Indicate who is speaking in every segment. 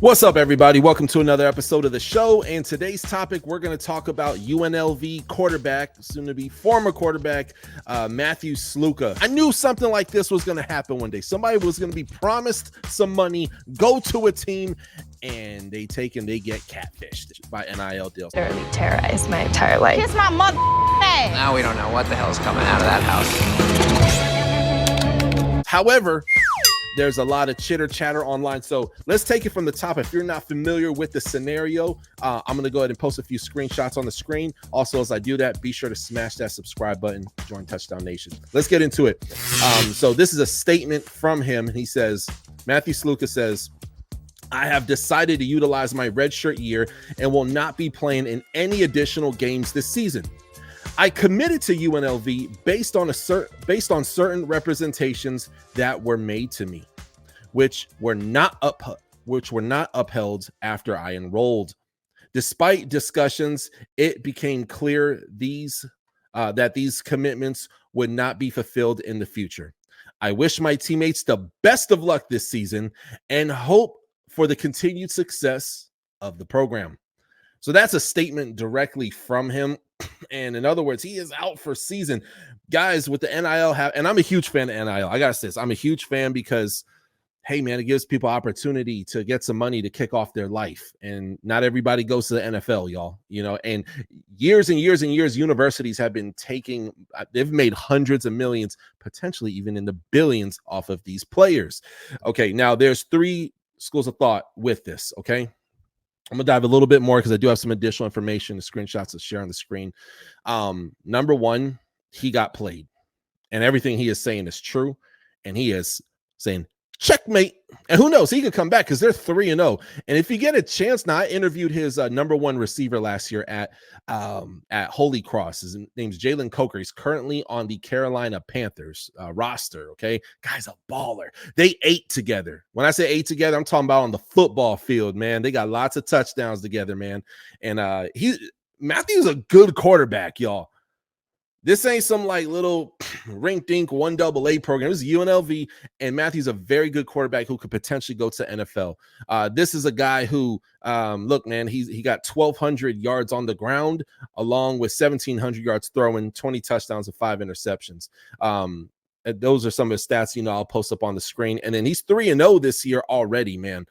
Speaker 1: What's up, everybody? Welcome to another episode of the show. And today's topic, we're going to talk about UNLV quarterback, soon to be former quarterback, Matthew Sluka. I knew something like this was going to happen one day. Somebody was going to be promised some money, go to a team, and they get catfished by NIL deals.
Speaker 2: Literally terrorized my entire life.
Speaker 3: Kiss my mother ass.
Speaker 4: Now we don't know what the hell's coming out of that house.
Speaker 1: However, there's a lot of chitter chatter online. So let's take it from the top. If you're not familiar with the scenario, I'm going to go ahead and post a few screenshots on the screen. Also, as I do that, be sure to smash that subscribe button, join Touchdown Nation. Let's get into it. So this is a statement from him. He says, Matthew Sluka says, I have decided to utilize my redshirt year and will not be playing in any additional games this season. I committed to UNLV based on certain representations that were made to me, which were not upheld after I enrolled. Despite discussions, it became clear that these commitments would not be fulfilled in the future. I wish my teammates the best of luck this season and hope for the continued success of the program. So that's a statement directly from him. And in other words, he is out for season. Guys, with the NIL, and I'm a huge fan of NIL. I gotta say this, I'm a huge fan because, hey, man, it gives people opportunity to get some money to kick off their life. And not everybody goes to the NFL, y'all. You know, and years and years and years, universities have been they've made hundreds of millions, potentially even in the billions off of these players. Okay, now there's three schools of thought with this, okay? I'm going to dive a little bit more because I do have some additional information, the screenshots to share on the screen. Number one, he got played. And everything he is saying is true. And he is saying, checkmate. And who knows? He could come back because they're 3-0. And if you get a chance, now I interviewed his number one receiver last year at Holy Cross. His name's Jalen Coker. He's currently on the Carolina Panthers roster. Okay, guy's a baller. They ate together. When I say ate together, I'm talking about on the football field, man. They got lots of touchdowns together, man. And Matthew's a good quarterback, y'all. This ain't some like little rink-dink 1AA program. This is UNLV, and Matthew's a very good quarterback who could potentially go to NFL. This is a guy who, look, man, he got 1,200 yards on the ground, along with 1,700 yards throwing, 20 touchdowns and 5 interceptions. And those are some of the stats, you know, I'll post up on the screen. And then he's 3-0 this year already, man.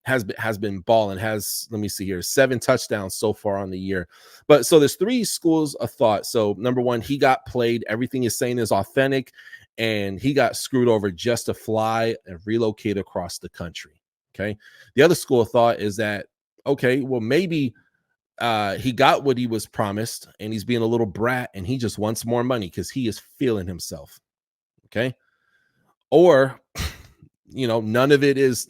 Speaker 1: Has been balling, let me see here, 7 touchdowns so far on the year. But so there's 3 schools of thought. So number one, he got played. Everything he's saying is authentic, and he got screwed over just to fly and relocate across the country. Okay. The other school of thought is that, okay, well, maybe he got what he was promised and he's being a little brat and he just wants more money because he is feeling himself. Okay. Or you know, none of it is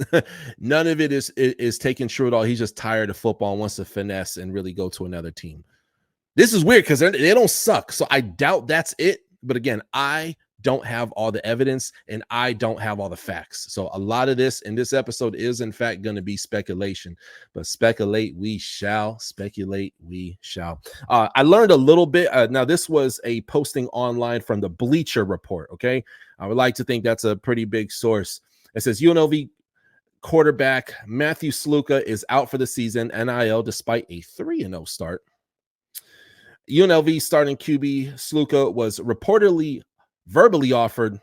Speaker 1: taken true at all. He's just tired of football and wants to finesse and really go to another team. This is weird because they don't suck. So I doubt that's it. But again, I don't have all the evidence and I don't have all the facts. So a lot of this in this episode is in fact going to be speculation, but speculate we shall. I learned a little bit. Now this was a posting online from the Bleacher Report. Okay. I would like to think that's a pretty big source. It says UNLV quarterback Matthew Sluka is out for the season, NIL, despite a 3-0 start. UNLV starting QB Sluka was reportedly verbally offered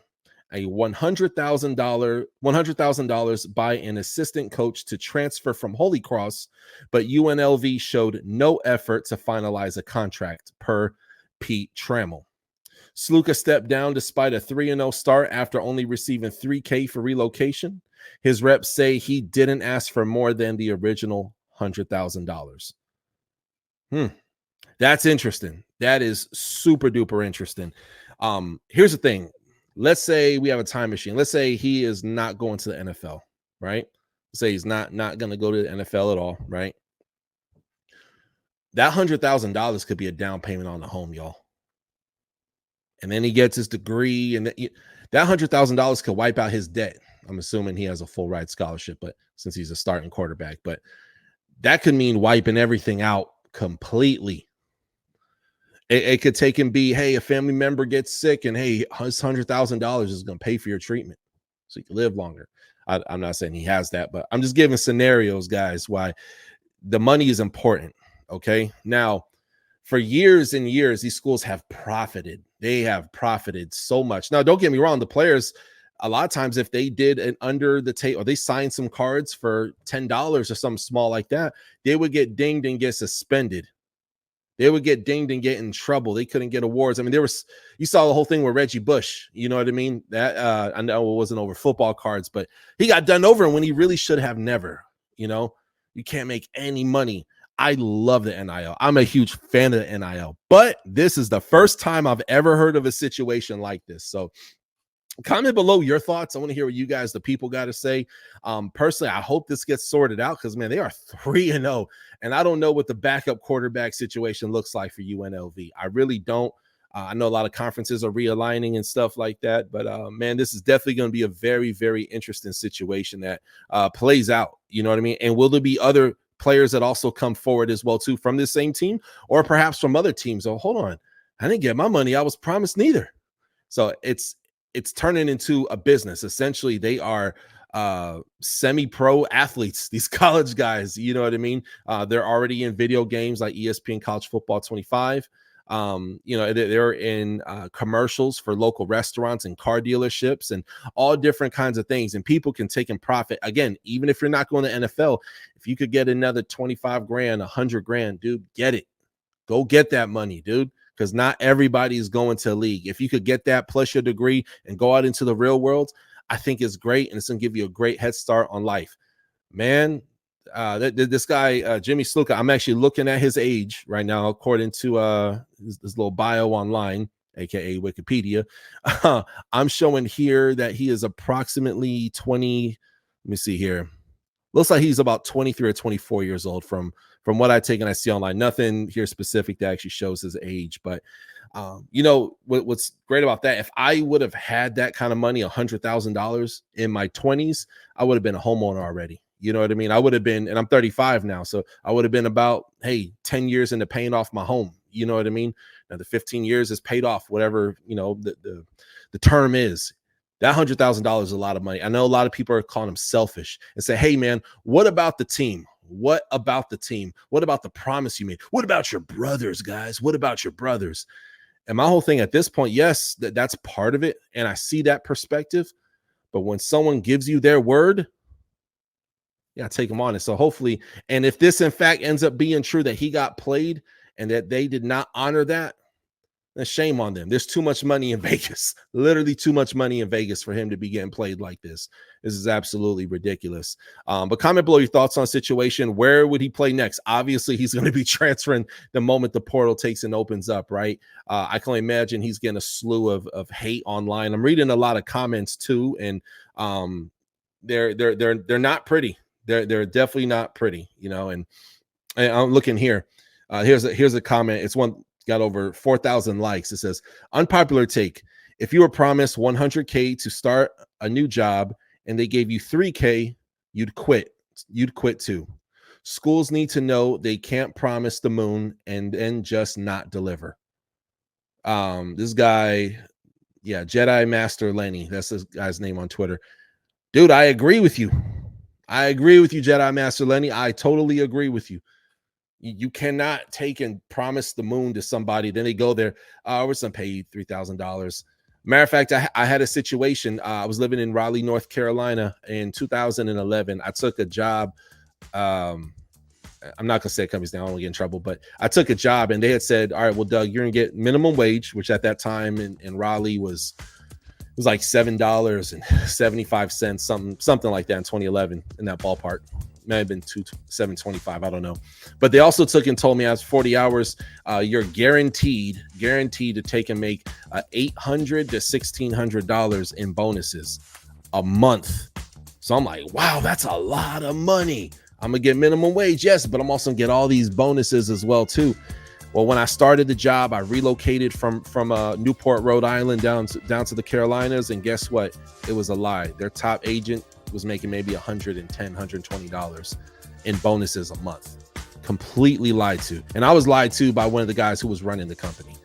Speaker 1: a $100,000 by an assistant coach to transfer from Holy Cross, but UNLV showed no effort to finalize a contract, per Pete Trammell. Sluka stepped down despite a 3-0 start after only receiving $3,000 for relocation. His reps say he didn't ask for more than the original $100,000. That's interesting. That is super duper interesting. Here's the thing. Let's say we have a time machine. Let's say he is not going to the NFL, right? Let's say he's not going to go to the NFL at all, right? That $100,000 could be a down payment on the home, y'all. And then he gets his degree, and that $100,000 could wipe out his debt. I'm assuming he has a full ride scholarship, but since he's a starting quarterback, but that could mean wiping everything out completely. It could take and be, hey, a family member gets sick, and hey, his $100,000 is going to pay for your treatment so you can live longer. I'm not saying he has that, but I'm just giving scenarios, guys, why the money is important. Okay. Now, for years and years, these schools have profited. They have profited so much. Now, don't get me wrong. The players, a lot of times, if they did an under the table or they signed some cards for $10 or something small like that, they would get dinged and get suspended. They would get dinged and get in trouble. They couldn't get awards. I mean, you saw the whole thing with Reggie Bush. You know what I mean? That I know it wasn't over football cards, but he got done over when he really should have never. You know, you can't make any money. I love the NIL. I'm a huge fan of the NIL, but this is the first time I've ever heard of a situation like this. So comment below your thoughts. I want to hear what you guys, the people, got to say. Personally, I hope this gets sorted out because, man, they are 3-0, and I don't know what the backup quarterback situation looks like for UNLV. I really don't. I know a lot of conferences are realigning and stuff like that, but man, this is definitely going to be a very, very interesting situation that plays out. You know what I mean? And will there be other players that also come forward as well too from this same team, or perhaps from other teams? Oh, hold on, I didn't get my money. I was promised neither. So it's turning into a business. Essentially, they are semi-pro athletes, these college guys. You know what I mean? They're already in video games like ESPN College Football 25. You know, they're in commercials for local restaurants and car dealerships and all different kinds of things. And people can take and profit. Again, even if you're not going to NFL, if you could get another 25 grand, 100 grand, dude, get it. Go get that money, dude, because not everybody is going to a league. If you could get that plus your degree and go out into the real world, I think it's great. And it's going to give you a great head start on life, man. This guy, Jimmy Sluka, I'm actually looking at his age right now, according to this little bio online, aka Wikipedia. I'm showing here that he is approximately 20. Let me see here. Looks like he's about 23 or 24 years old from what I take and I see online. Nothing here specific that actually shows his age, but you know what's great about that? If I would have had that kind of money, $100,000 in my 20s, I would have been a homeowner already. You know what I mean? I would have been, and I'm 35 now, so I would have been about, hey, 10 years into paying off my home. You know what I mean? Now the 15 years is paid off, whatever, you know, the term is. That $100,000 is a lot of money. I know a lot of people are calling them selfish and say, hey, man, what about the team? What about the team? What about the promise you made? What about your brothers, guys? What about your brothers? And my whole thing at this point, yes, that's part of it. And I see that perspective. But when someone gives you their word, yeah, take them on it. So hopefully, and if this in fact ends up being true that he got played and that they did not honor that, then shame on them. There's too much money in Vegas, literally too much money in Vegas for him to be getting played like this. This is absolutely ridiculous. But comment below your thoughts on the situation. Where would he play next? Obviously, he's going to be transferring the moment the portal takes and opens up, right? I can only imagine he's getting a slew of hate online. I'm reading a lot of comments too, and they're not pretty. They're definitely not pretty, you know. And I'm looking here. Here's a comment. It's one got over 4,000 likes. It says, unpopular take. If you were promised 100K to start a new job and they gave you 3K, you'd quit. You'd quit too. Schools need to know they can't promise the moon and then just not deliver. This guy, yeah, Jedi Master Lenny. That's this guy's name on Twitter. Dude, I agree with you. I agree with you, Jedi Master Lenny. I totally agree with you. You cannot take and promise the moon to somebody, then they go there. We're going to pay you $3,000. Matter of fact, I had a situation. I was living in Raleigh, North Carolina in 2011. I took a job. I'm not going to say companies now, I don't want to get in trouble, but I took a job and they had said, all right, well, Doug, you're going to get minimum wage, which at that time in Raleigh was like $7.75, something like that in 2011, in that ballpark. May have been $7.25, I don't know. But they also took and told me as 40 hours, you're guaranteed to take and make $800 to $1,600 in bonuses a month. So I'm like, wow, that's a lot of money. I'm gonna get minimum wage, yes, but I'm also gonna get all these bonuses as well too. Well, when I started the job, I relocated from Newport, Rhode Island down to the Carolinas, and guess what? It was a lie. Their top agent was making maybe $110, $120 in bonuses a month. Completely lied to. And I was lied to by one of the guys who was running the company.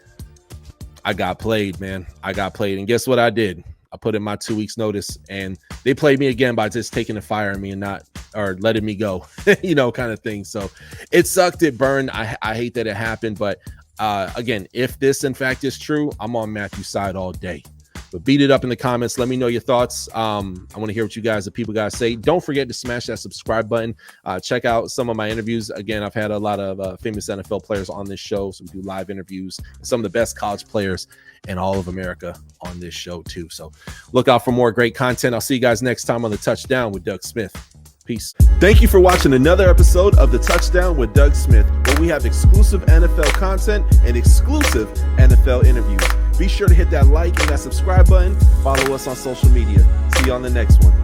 Speaker 1: I got played, man. I got played. And guess what I did? I put in my 2 weeks notice and they played me again by just taking the fire on me and not, or letting me go, you know, kind of thing. So it sucked. It burned. I hate that it happened. But again, if this in fact is true, I'm on Matthew's side all day. But beat it up in the comments. Let me know your thoughts. I want to hear what you guys, the people guys say. Don't forget to smash that subscribe button. Check out some of my interviews. Again, I've had a lot of famous NFL players on this show. So we do live interviews. Some of the best college players in all of America on this show too. So look out for more great content. I'll see you guys next time on the Touchdown with Doug Smith. Peace. Thank you for watching another episode of the Touchdown with Doug Smith, where we have exclusive NFL content and exclusive NFL interviews. Be sure to hit that like and that subscribe button. Follow us on social media. See you on the next one.